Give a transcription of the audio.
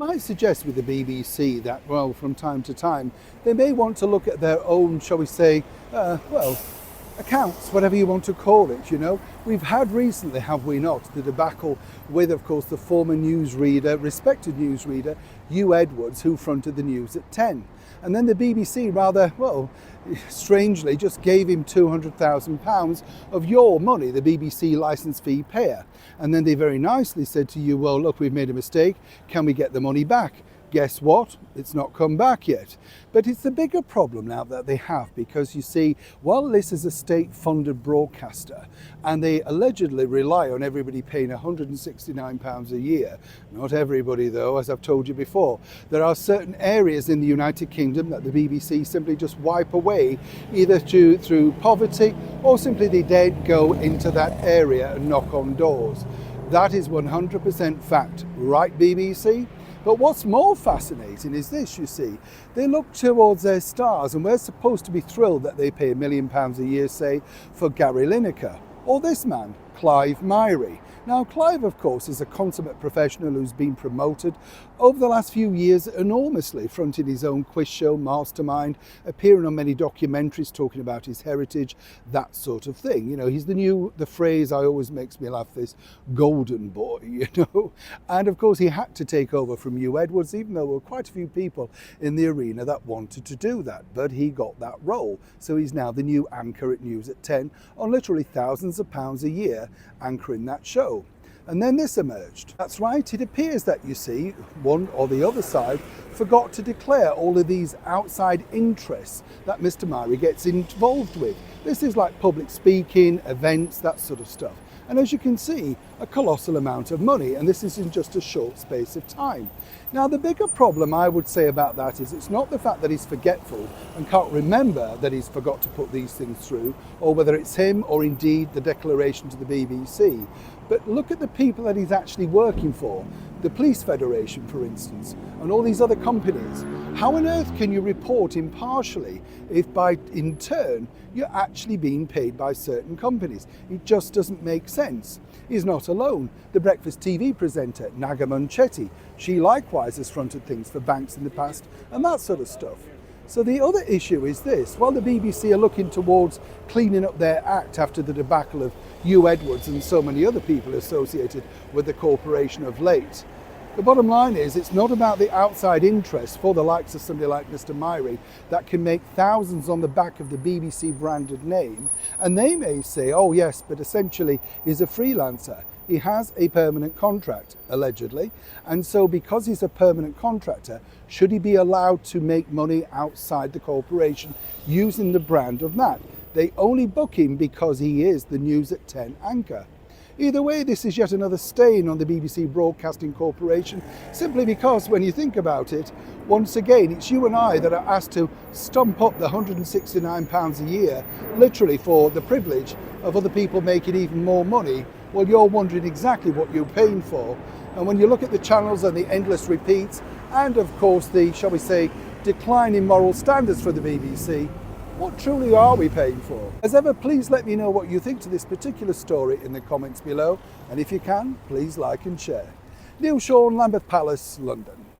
Might suggest with the BBC that, well, from time to time, they may want to look at their own, shall we say, accounts, whatever you want to call it, you know. We've had recently, have we not, the debacle with, of course, the former newsreader, respected newsreader, Hugh Edwards, who fronted the news at 10. And then the BBC rather, well, strangely just gave him £200,000 of your money, the BBC licence fee payer. And then they very nicely said to you, well, look, we've made a mistake. Can we get the money back? Guess what? It's not come back yet. But it's the bigger problem now that they have, because you see, while this is a state-funded broadcaster and they allegedly rely on everybody paying £169 a year, not everybody though, as I've told you before, there are certain areas in the United Kingdom that the BBC simply just wipe away, either through poverty or simply they daren't go into that area and knock on doors. That is 100% fact, right, BBC? But what's more fascinating is this, you see, they look towards their stars and we're supposed to be thrilled that they pay £1 million a year, say, for Gary Lineker, or this man, Clive Myrie. Now, Clive, of course, is a consummate professional who's been promoted over the last few years enormously, fronting his own quiz show, Mastermind, appearing on many documentaries talking about his heritage, that sort of thing. You know, he's the phrase I always makes me laugh, this golden boy, you know. And of course, he had to take over from Hugh Edwards, even though there were quite a few people in the arena that wanted to do that. But he got that role. So he's now the new anchor at News at 10 on literally thousands of pounds a year anchoring that show. And then this emerged. That's right, it appears that, you see, one or the other side forgot to declare all of these outside interests that Mr. Myrie gets involved with. This is like public speaking, events, that sort of stuff. And as you can see, a colossal amount of money, and this is in just a short space of time. Now, the bigger problem I would say about that is it's not the fact that he's forgetful and can't remember that he's forgot to put these things through, or whether it's him or indeed the declaration to the BBC. But look at the people that he's actually working for. The Police Federation, for instance, and all these other companies. How on earth can you report impartially if in turn you're actually being paid by certain companies? It just doesn't make sense. He's not alone. The breakfast TV presenter, Naga Munchetty, she likewise has fronted things for banks in the past and that sort of stuff. So the other issue is this: while the BBC are looking towards cleaning up their act after the debacle of Hugh Edwards and so many other people associated with the corporation of late, the bottom line is it's not about the outside interest for the likes of somebody like Mr. Myrie that can make thousands on the back of the BBC branded name. And they may say, oh yes, but essentially he's a freelancer. He has a permanent contract, allegedly. And so because he's a permanent contractor, should he be allowed to make money outside the corporation using the brand of that? They only book him because he is the News at 10 anchor. Either way, this is yet another stain on the BBC Broadcasting Corporation, simply because when you think about it, once again, it's you and I that are asked to stump up the £169 a year, literally for the privilege of other people making even more money. Well, you're wondering exactly what you're paying for. And when you look at the channels and the endless repeats, and of course the, shall we say, decline in moral standards for the BBC, what truly are we paying for? As ever, please let me know what you think to this particular story in the comments below. And if you can, please like and share. Neil Sean, Lambeth Palace, London.